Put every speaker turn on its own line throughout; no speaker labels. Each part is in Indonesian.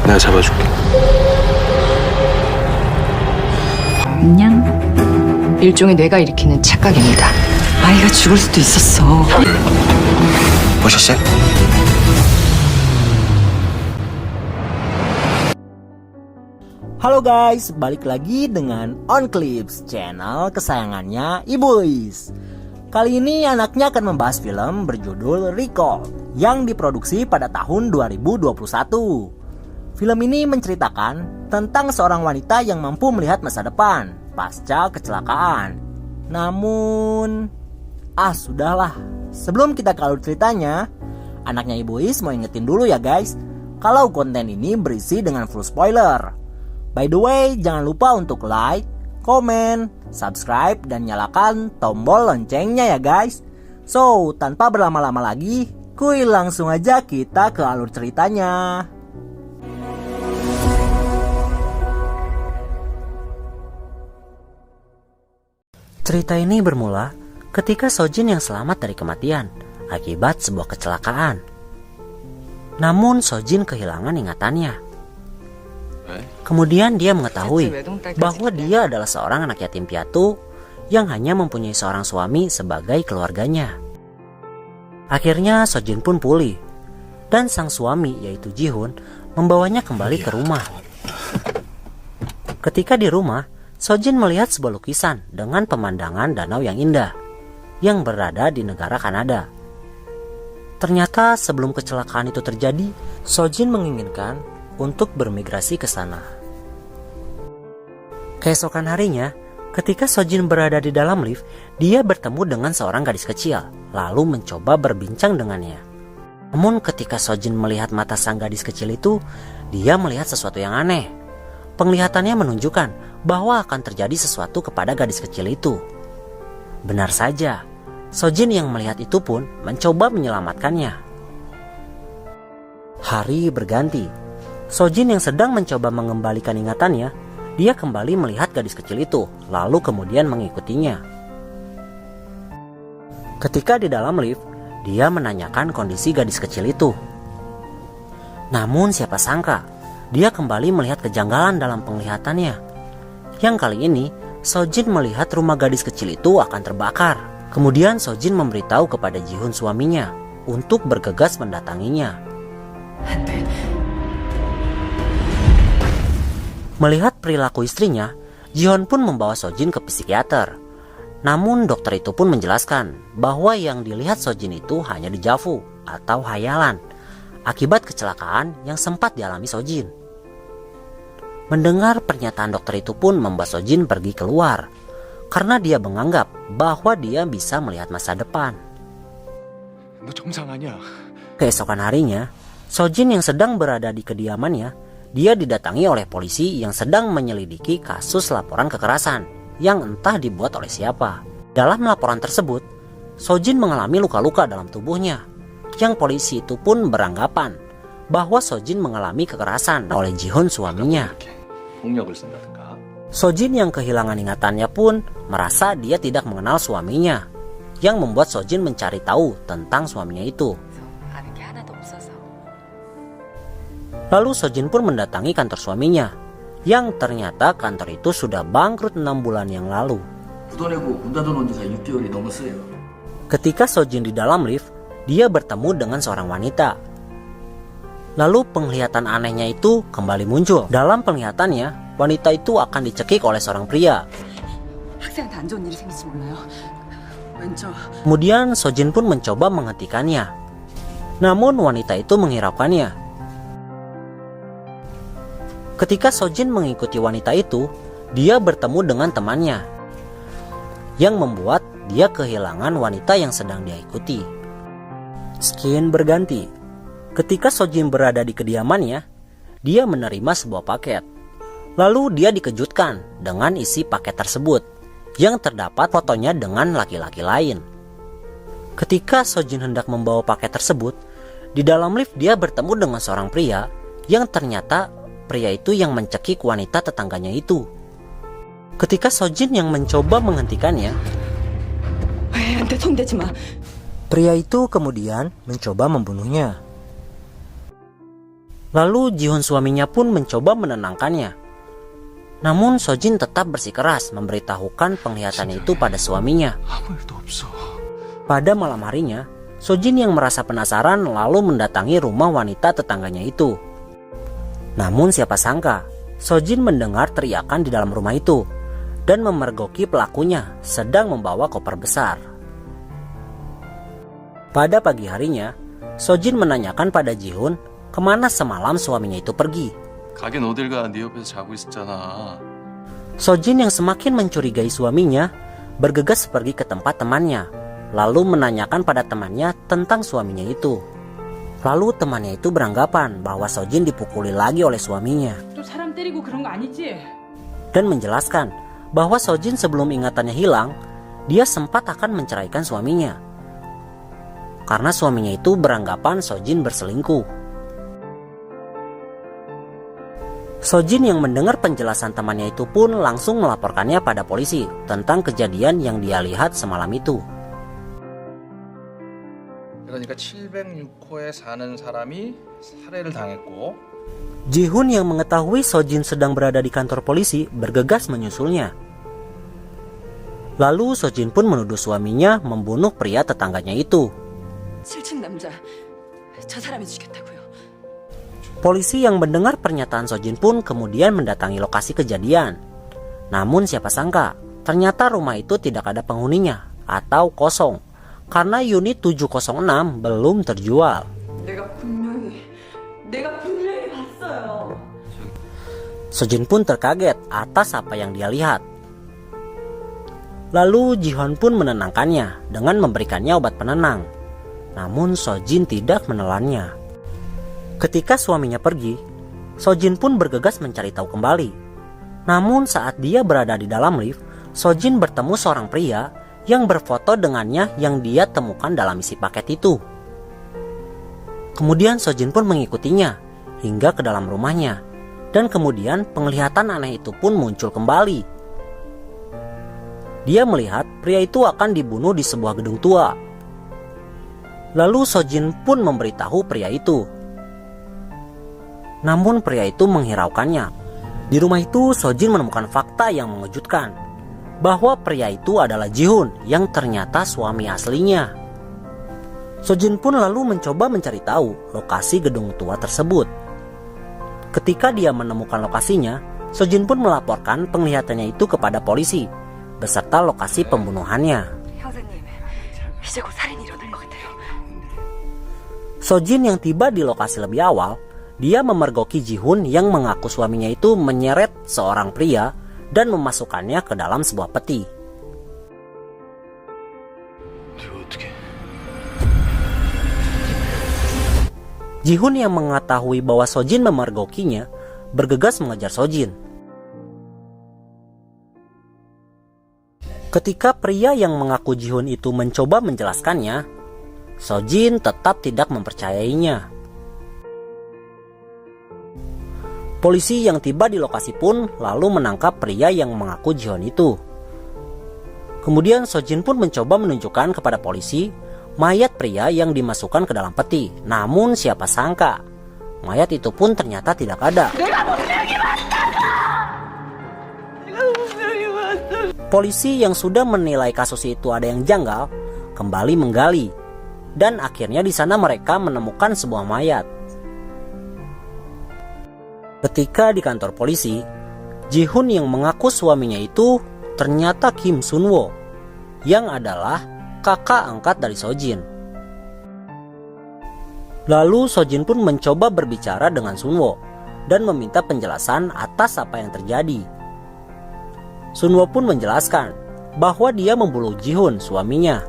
내가 잡아줄게.
그냥
일종의 뇌가 일으키는 착각입니다.
아이가 죽을 수도 있었어.
보셨어요?
Halo guys, balik lagi dengan On Clips, channel kesayangannya Ibuis. Kali ini anaknya akan membahas film berjudul Recall yang diproduksi pada tahun 2021. Film ini menceritakan tentang seorang wanita yang mampu melihat masa depan pasca kecelakaan. Namun, sudahlah. Sebelum kita ke alur ceritanya, anaknya Ibuis mau ingetin dulu ya guys, kalau konten ini berisi dengan full spoiler. By the way, jangan lupa untuk like, komen, subscribe, dan nyalakan tombol loncengnya ya guys. So, tanpa berlama-lama lagi, kuy langsung aja kita ke alur ceritanya. Cerita ini bermula ketika Sojin yang selamat dari kematian akibat sebuah kecelakaan. Namun Sojin kehilangan ingatannya. Kemudian dia mengetahui bahwa dia adalah seorang anak yatim piatu yang hanya mempunyai seorang suami sebagai keluarganya. Akhirnya Sojin pun pulih dan sang suami yaitu Ji-hoon membawanya kembali ke rumah. Ketika di rumah, Sojin melihat sebuah lukisan dengan pemandangan danau yang indah yang berada di negara Kanada. Ternyata sebelum kecelakaan itu terjadi, Sojin menginginkan untuk bermigrasi ke sana. Keesokan harinya, ketika Sojin berada di dalam lift, dia bertemu dengan seorang gadis kecil, lalu mencoba berbincang dengannya. Namun ketika Sojin melihat mata sang gadis kecil itu, dia melihat sesuatu yang aneh. Penglihatannya menunjukkan bahwa akan terjadi sesuatu kepada gadis kecil itu. Benar saja, Sojin yang melihat itu pun mencoba menyelamatkannya. Hari berganti. Sojin yang sedang mencoba mengembalikan ingatannya, dia kembali melihat gadis kecil itu, lalu kemudian mengikutinya. Ketika di dalam lift, dia menanyakan kondisi gadis kecil itu. Namun siapa sangka, dia kembali melihat kejanggalan dalam penglihatannya. Yang kali ini, Sojin melihat rumah gadis kecil itu akan terbakar. Kemudian Sojin memberitahu kepada Ji-hoon suaminya untuk bergegas mendatanginya. Melihat perilaku istrinya, Ji-hoon pun membawa Sojin ke psikiater. Namun dokter itu pun menjelaskan bahwa yang dilihat Sojin itu hanya dejavu atau hayalan akibat kecelakaan yang sempat dialami Sojin. Mendengar pernyataan dokter itu pun membuat Sojin pergi keluar karena dia menganggap bahwa dia bisa melihat masa depan. Keesokan harinya, Sojin yang sedang berada di kediamannya, dia didatangi oleh polisi yang sedang menyelidiki kasus laporan kekerasan yang entah dibuat oleh siapa. Dalam laporan tersebut, Sojin mengalami luka-luka dalam tubuhnya, yang polisi itu pun beranggapan bahwa Sojin mengalami kekerasan oleh Ji-hoon suaminya. Sojin yang kehilangan ingatannya pun merasa dia tidak mengenal suaminya, yang membuat Sojin mencari tahu tentang suaminya itu. Lalu Sojin pun mendatangi kantor suaminya, yang ternyata kantor itu sudah bangkrut 6 bulan yang lalu. Ketika Sojin di dalam lift, dia bertemu dengan seorang wanita. Lalu penglihatan anehnya itu kembali muncul. Dalam penglihatannya, wanita itu akan dicekik oleh seorang pria. Kemudian Sojin pun mencoba menghentikannya. Namun wanita itu menghiraukannya. Ketika Sojin mengikuti wanita itu, dia bertemu dengan temannya, yang membuat dia kehilangan wanita yang sedang dia ikuti. Scene berganti. Ketika Sojin berada di kediamannya, dia menerima sebuah paket. Lalu dia dikejutkan dengan isi paket tersebut, yang terdapat fotonya dengan laki-laki lain. Ketika Sojin hendak membawa paket tersebut, di dalam lift dia bertemu dengan seorang pria, yang ternyata pria itu yang mencekik wanita tetangganya itu. Ketika Sojin yang mencoba menghentikannya, pria itu kemudian mencoba membunuhnya. Lalu Ji-hoon suaminya pun mencoba menenangkannya. Namun Sojin tetap bersikeras memberitahukan penglihatannya itu pada suaminya. Pada malam harinya, Sojin yang merasa penasaran lalu mendatangi rumah wanita tetangganya itu. Namun siapa sangka, Sojin mendengar teriakan di dalam rumah itu dan memergoki pelakunya sedang membawa koper besar. Pada pagi harinya, Sojin menanyakan pada Ji-hoon kemana semalam suaminya itu pergi.
가긴 어딜 가? 네 옆에서 자고 있었잖아.
Sojin yang semakin mencurigai suaminya bergegas pergi ke tempat temannya, lalu menanyakan pada temannya tentang suaminya itu. Lalu temannya itu beranggapan bahwa Sojin dipukuli lagi oleh suaminya
또 사람 때리고 그런 거 아니지?
dan menjelaskan bahwa Sojin sebelum ingatannya hilang, dia sempat akan menceraikan suaminya karena suaminya itu beranggapan Sojin berselingkuh. Sojin yang mendengar penjelasan temannya itu pun langsung melaporkannya pada polisi tentang kejadian yang dia lihat semalam itu.
그러니까 706호에 사는 사람이 살해를 당했고
Ji-hoon yang mengetahui Sojin sedang berada di kantor polisi bergegas menyusulnya. Lalu Sojin pun menuduh suaminya membunuh pria tetangganya itu.
7층 남자, 저 사람이 죽였다고요.
Polisi yang mendengar pernyataan Sojin pun kemudian mendatangi lokasi kejadian. Namun siapa sangka, ternyata rumah itu tidak ada penghuninya atau kosong karena unit 706 belum terjual.
내가 분명히 봤어요.
Sojin pun terkaget atas apa yang dia lihat. Lalu Ji-hoon pun menenangkannya dengan memberikannya obat penenang. Namun Sojin tidak menelannya. Ketika suaminya pergi, Sojin pun bergegas mencari tahu kembali. Namun saat dia berada di dalam lift, Sojin bertemu seorang pria yang berfoto dengannya yang dia temukan dalam isi paket itu. Kemudian Sojin pun mengikutinya hingga ke dalam rumahnya. Dan kemudian penglihatan aneh itu pun muncul kembali. Dia melihat pria itu akan dibunuh di sebuah gedung tua. Lalu Sojin pun memberitahu pria itu. Namun pria itu menghiraukannya. Di rumah itu Sojin menemukan fakta yang mengejutkan, bahwa pria itu adalah Ji-hoon yang ternyata suami aslinya. Sojin pun lalu mencoba mencari tahu lokasi gedung tua tersebut. Ketika dia menemukan lokasinya, Sojin pun melaporkan penglihatannya itu kepada polisi beserta lokasi pembunuhannya.
형사님, 이제 곧 살인이 일어날 것 같아요.
Sojin yang tiba di lokasi lebih awal, dia memergoki Ji-hoon yang mengaku suaminya itu menyeret seorang pria dan memasukkannya ke dalam sebuah peti. Ji-hoon yang mengetahui bahwa Sojin memergokinya bergegas mengejar Sojin. Ketika pria yang mengaku Ji-hoon itu mencoba menjelaskannya, Sojin tetap tidak mempercayainya. Polisi yang tiba di lokasi pun lalu menangkap pria yang mengaku Ji-hoon itu. Kemudian Sojin pun mencoba menunjukkan kepada polisi mayat pria yang dimasukkan ke dalam peti. Namun siapa sangka, mayat itu pun ternyata tidak ada. Polisi yang sudah menilai kasus itu ada yang janggal, kembali menggali. Dan akhirnya di sana mereka menemukan sebuah mayat. Ketika di kantor polisi, Ji-hoon yang mengaku suaminya itu ternyata Kim Sun-woo, yang adalah kakak angkat dari Sojin. Lalu Sojin pun mencoba berbicara dengan Sun-woo dan meminta penjelasan atas apa yang terjadi. Sun-woo pun menjelaskan bahwa dia membunuh Ji-hoon suaminya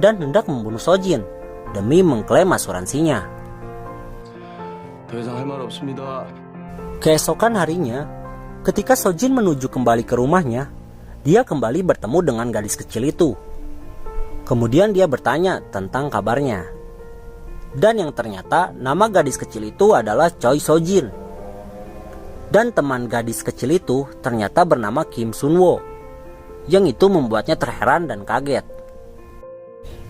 dan hendak membunuh Sojin demi mengklaim asuransinya.
더 이상 할 말 없습니다.
Keesokan harinya, ketika Sojin menuju kembali ke rumahnya, dia kembali bertemu dengan gadis kecil itu. Kemudian dia bertanya tentang kabarnya. Dan yang ternyata nama gadis kecil itu adalah Choi Sojin. Dan teman gadis kecil itu ternyata bernama Kim Sun-woo, yang itu membuatnya terheran dan kaget.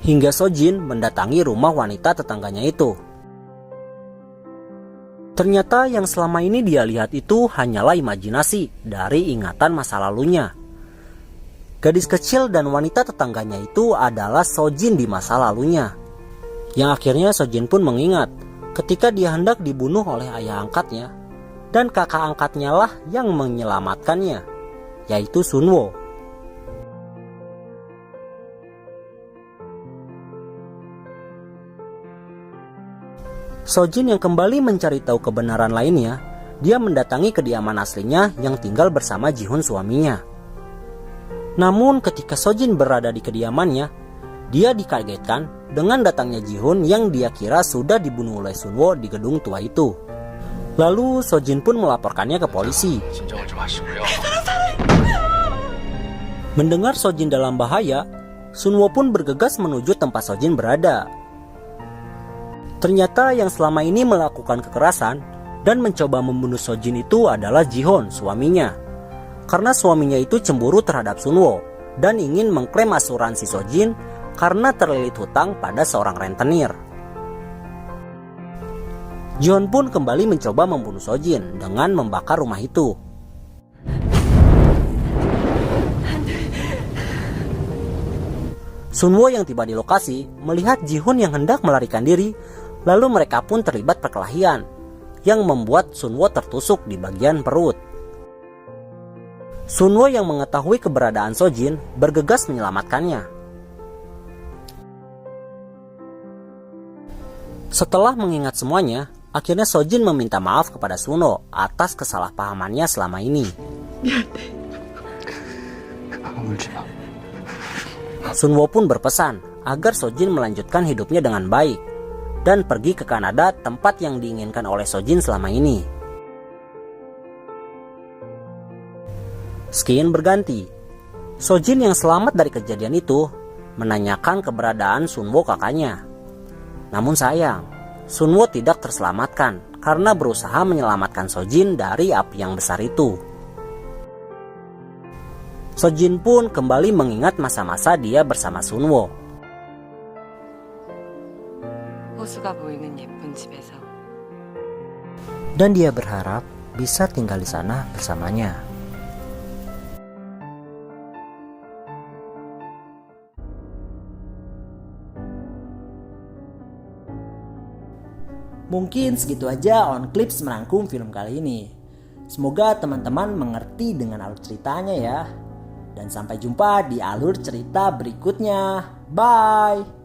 Hingga Sojin mendatangi rumah wanita tetangganya itu. Ternyata yang selama ini dia lihat itu hanyalah imajinasi dari ingatan masa lalunya. Gadis kecil dan wanita tetangganya itu adalah Sojin di masa lalunya. Yang akhirnya Sojin pun mengingat ketika dia hendak dibunuh oleh ayah angkatnya. Dan kakak angkatnya lah yang menyelamatkannya, yaitu Sunwo. Sojin yang kembali mencari tahu kebenaran lainnya, dia mendatangi kediaman aslinya yang tinggal bersama Jihun suaminya. Namun ketika Sojin berada di kediamannya, dia dikagetkan dengan datangnya Jihun yang dia kira sudah dibunuh oleh Sunwo di gedung tua itu. Lalu Sojin pun melaporkannya ke polisi.
진정을 좀 하시고요.
Mendengar Sojin dalam bahaya, Sunwo pun bergegas menuju tempat Sojin berada. Ternyata yang selama ini melakukan kekerasan dan mencoba membunuh Sojin itu adalah Jihon, suaminya. Karena suaminya itu cemburu terhadap Sunwo dan ingin mengklaim asuransi Sojin karena terlilit hutang pada seorang rentenir. Jihon pun kembali mencoba membunuh Sojin dengan membakar rumah itu. Sunwo yang tiba di lokasi melihat Jihun yang hendak melarikan diri, lalu mereka pun terlibat perkelahian yang membuat Sunwo tertusuk di bagian perut. Sunwo yang mengetahui keberadaan Sojin bergegas menyelamatkannya. Setelah mengingat semuanya, akhirnya Sojin meminta maaf kepada Sunwo atas kesalahpahamannya selama ini. Sunwo pun berpesan agar Sojin melanjutkan hidupnya dengan baik dan pergi ke Kanada, tempat yang diinginkan oleh Sojin selama ini. Skin berganti. Sojin yang selamat dari kejadian itu menanyakan keberadaan Sunwo kakaknya. Namun sayang, Sunwo tidak terselamatkan karena berusaha menyelamatkan Sojin dari api yang besar itu. Sojin pun kembali mengingat masa-masa dia bersama Sunwo.
호수가 보이는 예쁜 집에서.
Dan dia berharap bisa tinggal di sana bersamanya. Mungkin segitu aja On Clips merangkum film kali ini. Semoga teman-teman mengerti dengan alur ceritanya ya. Dan sampai jumpa di alur cerita berikutnya. Bye!